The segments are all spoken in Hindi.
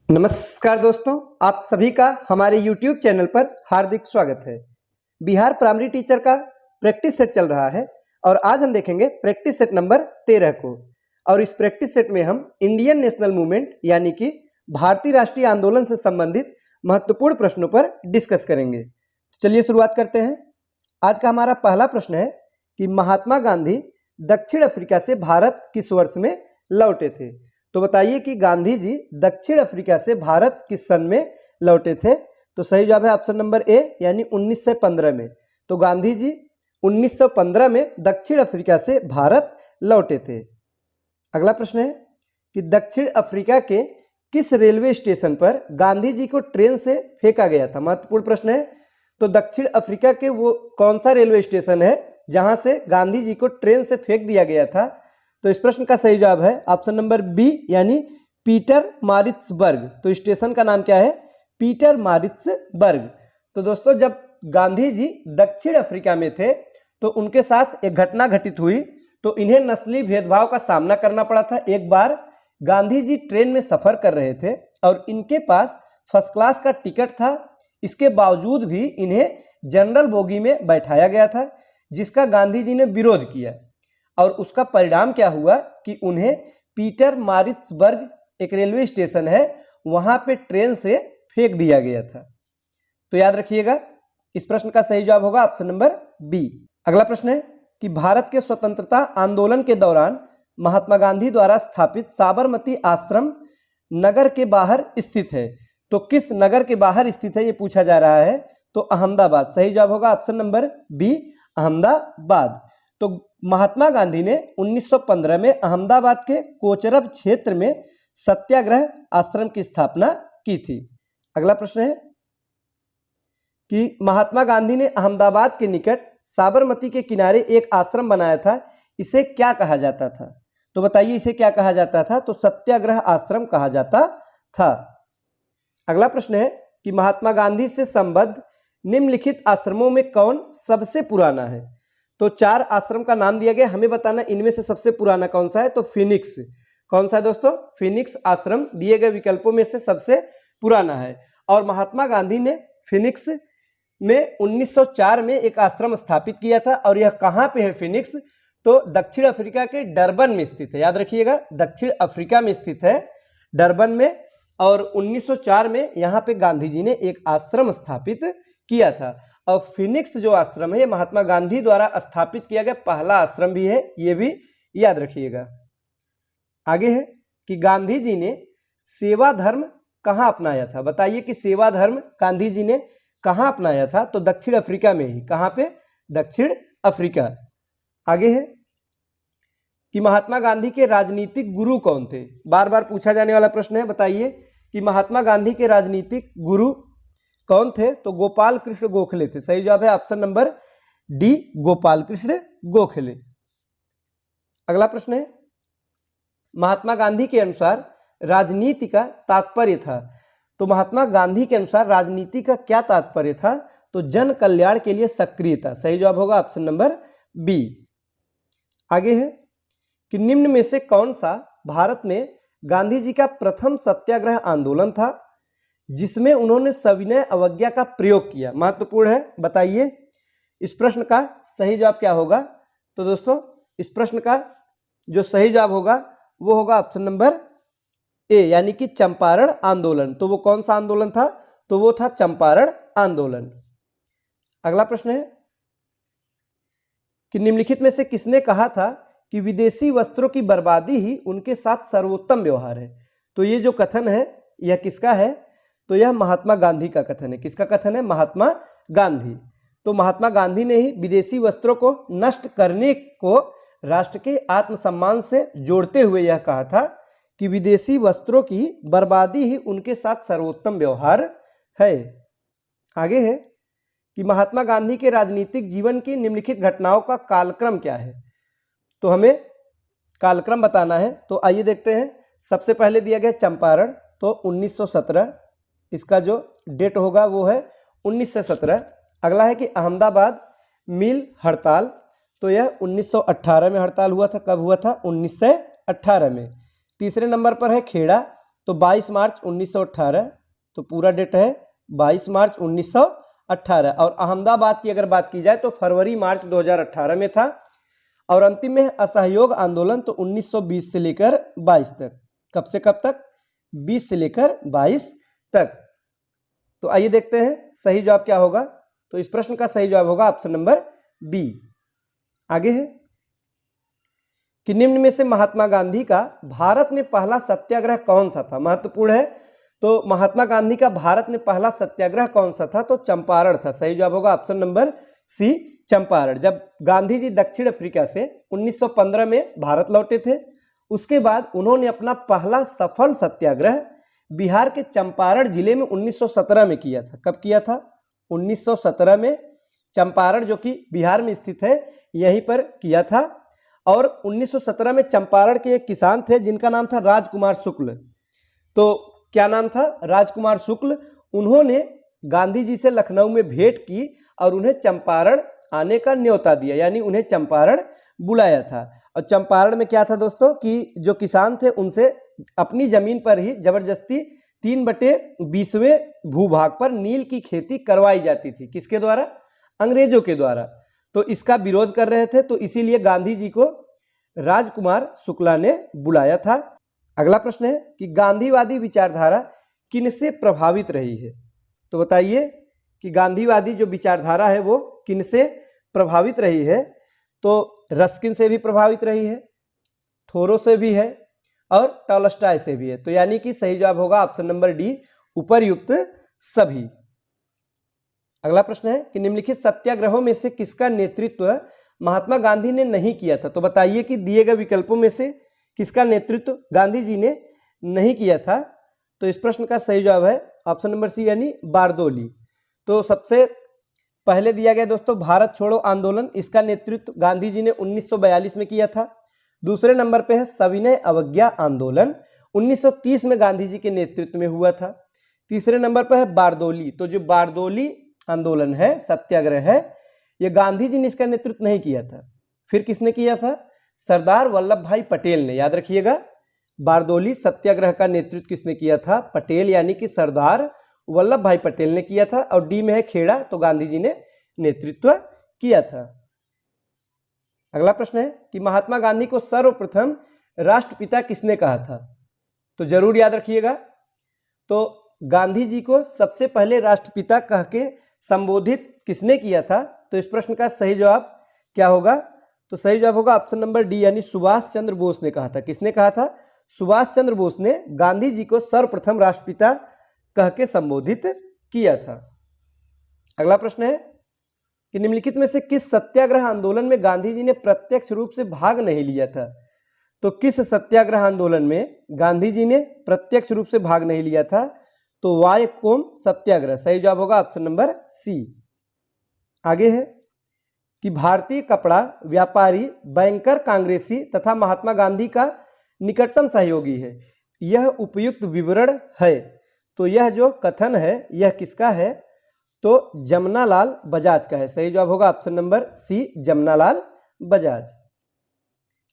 नमस्कार दोस्तों, आप सभी का हमारे YouTube चैनल पर हार्दिक स्वागत है। बिहार प्राइमरी टीचर का प्रैक्टिस सेट चल रहा है और आज हम देखेंगे प्रैक्टिस सेट नंबर 13 को। और इस प्रैक्टिस सेट में हम इंडियन नेशनल मूवमेंट यानी कि भारतीय राष्ट्रीय आंदोलन से संबंधित महत्वपूर्ण प्रश्नों पर डिस्कस करेंगे। तो चलिए शुरुआत करते हैं। आज का हमारा पहला प्रश्न है कि महात्मा गांधी दक्षिण अफ्रीका से भारत किस वर्ष में लौटे थे। तो बताइए कि गांधी जी दक्षिण अफ्रीका से भारत किस सन में लौटे थे। तो सही जवाब है ऑप्शन नंबर ए यानी 1915 में। तो गांधी जी 1915 में दक्षिण अफ्रीका से भारत लौटे थे। अगला प्रश्न है कि दक्षिण अफ्रीका के किस रेलवे स्टेशन पर गांधी जी को ट्रेन से फेंका गया था। महत्वपूर्ण प्रश्न है। तो दक्षिण अफ्रीका के वो कौन सा रेलवे स्टेशन है जहां से गांधी जी को ट्रेन से फेंक दिया गया था। तो इस प्रश्न का सही जवाब है ऑप्शन नंबर बी यानी पीटर मारिट्सबर्ग। तो स्टेशन का नाम क्या है, पीटर मारिट्सबर्ग। तो दोस्तों जब गांधी जी दक्षिण अफ्रीका में थे तो उनके साथ एक घटना घटित हुई तो इन्हें नस्ली भेदभाव का सामना करना पड़ा था। एक बार गांधी जी ट्रेन में सफर कर रहे थे और इनके पास फर्स्ट क्लास का टिकट था। इसके बावजूद भी इन्हें जनरल बोगी में बैठाया गया था जिसका गांधी जी ने विरोध किया और उसका परिणाम क्या हुआ कि उन्हें पीटर मारिट्सबर्ग एक रेलवे स्टेशन है वहां पे ट्रेन से फेंक दिया गया था। तो याद रखिएगा इस प्रश्न का सही जवाब होगा ऑप्शन नंबर बी। अगला प्रश्न है कि भारत के स्वतंत्रता आंदोलन के दौरान महात्मा गांधी द्वारा स्थापित साबरमती आश्रम नगर के बाहर स्थित है। तो किस नगर के बाहर स्थित है ये पूछा जा रहा है। तो अहमदाबाद। सही जवाब होगा ऑप्शन नंबर बी अहमदाबाद। तो महात्मा गांधी ने 1915 में अहमदाबाद के कोचरब क्षेत्र में सत्याग्रह आश्रम की स्थापना की थी। अगला प्रश्न है कि महात्मा गांधी ने अहमदाबाद के निकट साबरमती के किनारे एक आश्रम बनाया था, इसे क्या कहा जाता था। तो बताइए इसे क्या कहा जाता था। तो सत्याग्रह आश्रम कहा जाता था। अगला प्रश्न है कि महात्मा गांधी से संबद्ध निम्नलिखित आश्रमों में कौन सबसे पुराना है। तो 4 आश्रम का नाम दिया गया, हमें बताना इनमें से सबसे पुराना कौन सा है। तो फिनिक्स। कौन सा है दोस्तों, फिनिक्स आश्रम दिए गए विकल्पों में से सबसे पुराना है। और महात्मा गांधी ने फिनिक्स में 1904 में एक आश्रम स्थापित किया था और यह कहाँ पे है फिनिक्स। तो दक्षिण अफ्रीका के डरबन में स्थित है। याद रखिएगा दक्षिण अफ्रीका में स्थित है डरबन में। और 1904 में यहाँ पे गांधी जी ने एक आश्रम स्थापित किया था। और फिनिक्स जो आश्रम है महात्मा गांधी द्वारा स्थापित किया गया पहला आश्रम भी है, ये भी याद रखिएगा। आगे है कि गांधी जी ने सेवा धर्म कहाँ अपनाया था। बताइए कि सेवा धर्म गांधी जी ने कहाँ अपनाया था। तो दक्षिण अफ्रीका में ही। कहाँ पे, दक्षिण अफ्रीका। आगे है कि महात्मा गांधी के राजनीतिक गुरु कौन थे। बार बार पूछा जाने वाला प्रश्न है। बताइए कि महात्मा गांधी के राजनीतिक गुरु कौन थे। तो गोपाल कृष्ण गोखले थे। सही जवाब है option number D Gopal Krishna Gokhale. अगला प्रश्न है महात्मा गांधी के अनुसार राजनीति का तात्पर्य था। तो महात्मा गांधी के अनुसार राजनीति का क्या तात्पर्य था। तो जन कल्याण के लिए सक्रियता। सही जवाब होगा ऑप्शन नंबर बी। आगे है कि निम्न में से कौन सा भारत में गांधी जी का प्रथम सत्याग्रह आंदोलन था जिसमें उन्होंने सविनय अवज्ञा का प्रयोग किया। महत्वपूर्ण है, बताइए इस प्रश्न का सही जवाब क्या होगा। तो दोस्तों इस प्रश्न का जो सही जवाब होगा वो होगा ऑप्शन नंबर ए यानी कि चंपारण आंदोलन। तो वो कौन सा आंदोलन था। तो वो था चंपारण आंदोलन। अगला प्रश्न है कि निम्नलिखित में से किसने कहा था कि विदेशी वस्त्रों की बर्बादी ही उनके साथ सर्वोत्तम व्यवहार है। तो ये जो कथन है यह किसका है। तो यह महात्मा गांधी का कथन है। किसका कथन है, महात्मा गांधी। तो महात्मा गांधी ने ही विदेशी वस्त्रों को नष्ट करने को राष्ट्र के आत्मसम्मान से जोड़ते हुए यह कहा था कि विदेशी वस्त्रों की बर्बादी ही उनके साथ सर्वोत्तम व्यवहार है। आगे है कि महात्मा गांधी के राजनीतिक जीवन की निम्नलिखित घटनाओं का कालक्रम क्या है। तो हमें कालक्रम बताना है। तो आइए देखते हैं। सबसे पहले दिया गया चंपारण, तो 1917 इसका जो डेट होगा वो है 1917। अगला है कि अहमदाबाद मिल हड़ताल, तो यह 1918 में हड़ताल हुआ था। कब हुआ था, 1918 में। तीसरे नंबर पर है खेड़ा, तो 22 मार्च 1918, तो पूरा डेट है 22 मार्च 1918। और अहमदाबाद की अगर बात की जाए तो फरवरी मार्च 2018 में था। और अंतिम में असहयोग आंदोलन, तो 1920 से लेकर 22 तक। कब से कब तक? 20 से लेकर 22 तक। तो आइए देखते हैं सही जवाब क्या होगा। तो इस प्रश्न का सही जवाब होगा ऑप्शन नंबर बी। आगे है कि निम्न में से महात्मा गांधी का भारत में पहला सत्याग्रह कौन सा था? महत्वपूर्ण है। तो महात्मा गांधी का भारत में पहला सत्याग्रह कौन सा था? तो चंपारण था। सही जवाब होगा ऑप्शन नंबर सी, चंपारण। जब गांधी जी दक्षिण अफ्रीका से 1915 में भारत लौटे थे, उसके बाद उन्होंने अपना पहला सफल सत्याग्रह बिहार के चंपारण जिले में 1917 में किया था। कब किया था? 1917 में। चंपारण जो कि बिहार में स्थित है, यहीं पर किया था। और 1917 में चंपारण के एक किसान थे जिनका नाम था राजकुमार शुक्ल। तो क्या नाम था? राजकुमार शुक्ल। उन्होंने गांधी जी से लखनऊ में भेंट की और उन्हें चंपारण आने का न्योता दिया, यानी उन्हें चंपारण बुलाया था। और चंपारण में क्या था दोस्तों कि जो किसान थे उनसे अपनी जमीन पर ही जबरदस्ती 3/20वें भूभाग पर नील की खेती करवाई जाती थी। किसके द्वारा? अंग्रेजों के द्वारा। तो इसका विरोध कर रहे थे, तो इसीलिए गांधी जी को राजकुमार शुक्ला ने बुलाया था। अगला प्रश्न है कि गांधीवादी विचारधारा किनसे प्रभावित रही है? तो बताइए कि गांधीवादी जो विचारधारा है वो किनसे प्रभावित रही है? तो रस्किन से भी प्रभावित रही है, थोरो से भी है और टॉलस्टॉय से भी है। तो यानी कि सही जवाब होगा ऑप्शन नंबर डी, उपर्युक्त सभी। अगला प्रश्न है कि निम्नलिखित सत्याग्रहों में से किसका नेतृत्व महात्मा गांधी ने नहीं किया था? तो बताइए कि दिए गए विकल्पों में से किसका नेतृत्व गांधी जी ने नहीं किया था? तो इस प्रश्न का सही जवाब है ऑप्शन नंबर सी, यानी बारदोली। तो सबसे पहले दिया गया दोस्तों भारत छोड़ो आंदोलन, इसका नेतृत्व गांधी जी ने 1942 में किया था। दूसरे नंबर पे है सविनय अवज्ञा आंदोलन, 1930 में गांधी जी के नेतृत्व में हुआ था। तीसरे नंबर पर है बारदोली। तो जो बारदोली आंदोलन है, सत्याग्रह है, ये गांधी जी ने इसका नेतृत्व नहीं किया था। फिर किसने किया था? सरदार वल्लभ भाई पटेल ने। याद रखिएगा, बारदोली सत्याग्रह का नेतृत्व किसने किया था? पटेल, यानी कि सरदार वल्लभ भाई पटेल ने किया था। और डी में है खेड़ा, तो गांधी जी ने नेतृत्व किया था। अगला प्रश्न है कि महात्मा गांधी को सर्वप्रथम राष्ट्रपिता किसने कहा था? तो जरूर याद रखिएगा, तो गांधी जी को सबसे पहले राष्ट्रपिता कह के संबोधित किसने किया था? तो इस प्रश्न का सही जवाब क्या होगा? तो सही जवाब होगा ऑप्शन नंबर डी, यानी सुभाष चंद्र बोस ने कहा था। किसने कहा था? सुभाष चंद्र बोस ने गांधी जी को सर्वप्रथम राष्ट्रपिता कह के संबोधित किया था। अगला प्रश्न है कि निम्नलिखित में से किस सत्याग्रह आंदोलन में गांधी जी ने प्रत्यक्ष रूप से भाग नहीं लिया था? तो किस सत्याग्रह आंदोलन में गांधी जी ने प्रत्यक्ष रूप से भाग नहीं लिया था? तो वायकोम सत्याग्रह। सही जवाब होगा ऑप्शन नंबर सी। आगे है कि भारतीय कपड़ा व्यापारी बैंकर कांग्रेसी तथा महात्मा गांधी का निकटतम सहयोगी है, यह उपयुक्त विवरण है। तो यह जो कथन है यह किसका है? तो जमनालाल बजाज का है। सही जवाब होगा option number C, Jamnalal Bajaj.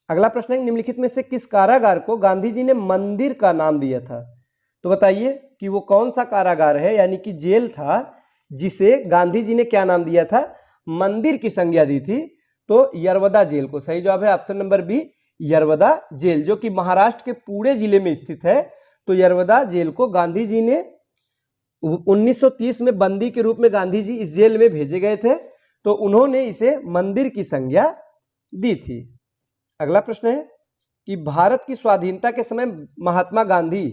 अगला प्रश्न है निम्नलिखित में से किस कारागार को गांधी जी ने मंदिर का नाम दिया था? तो बताइए कि वो कौन सा कारागार है, यानी कि जेल था जिसे गांधी जी ने क्या नाम दिया था? मंदिर की संज्ञा दी थी। तो यरवदा जेल को। सही जवाब है option number B, Yerwada jail, जो कि महाराष्ट्र के पुणे जिले में स्थित है। तो यरवदा जेल को गांधी जी ने 1930 में बंदी के रूप में गांधी जी इस जेल में भेजे गए थे, तो उन्होंने इसे मंदिर की संज्ञा दी थी। अगला प्रश्न है कि भारत की स्वाधीनता के समय महात्मा गांधी,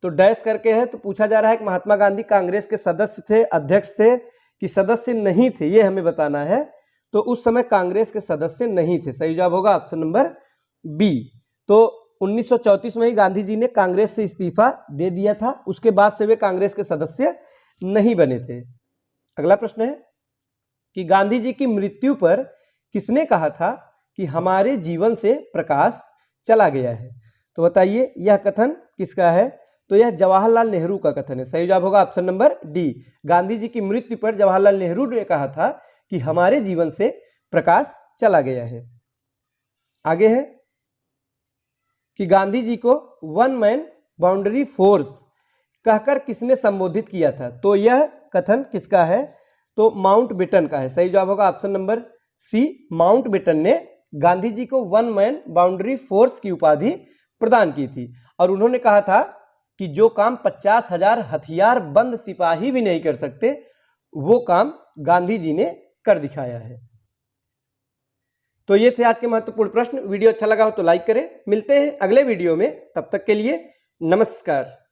तो डैश करके है, तो पूछा जा रहा है कि महात्मा गांधी कांग्रेस के सदस्य थे, अध्यक्ष थे कि सदस्य नहीं थे, ये हमें बताना है। तो उस समय कांग्रेस के सदस्य नहीं थे। सही जवाब होगा ऑप्शन नंबर बी। तो 1934 में ही गांधी जी ने कांग्रेस से इस्तीफा दे दिया था, उसके बाद से वे कांग्रेस के सदस्य नहीं बने थे। अगला प्रश्न है कि गांधी जी की मृत्यु पर किसने कहा था कि हमारे जीवन से प्रकाश चला गया है? तो बताइए यह कथन किसका है? तो यह जवाहरलाल नेहरू का कथन है। सही जवाब होगा option number D. Gandhi ji की मृत्यु पर जवाहरलाल नेहरू ने कहा था कि हमारे जीवन से प्रकाश चला गया है। आगे है कि गांधी जी को वन मैन बाउंड्री फोर्स कहकर किसने संबोधित किया था? तो यह कथन किसका है? तो माउंटबेटन का है। सही जवाब होगा ऑप्शन नंबर सी, माउंटबेटन ने गांधी जी को वन मैन बाउंड्री फोर्स की उपाधि प्रदान की थी और उन्होंने कहा था कि जो काम 50,000 हथियार बंद सिपाही भी नहीं कर सकते वो काम गांधी जी ने कर दिखाया है। तो ये थे आज के महत्वपूर्ण प्रश्न। वीडियो अच्छा लगा हो तो लाइक करें। मिलते हैं अगले वीडियो में, तब तक के लिए नमस्कार।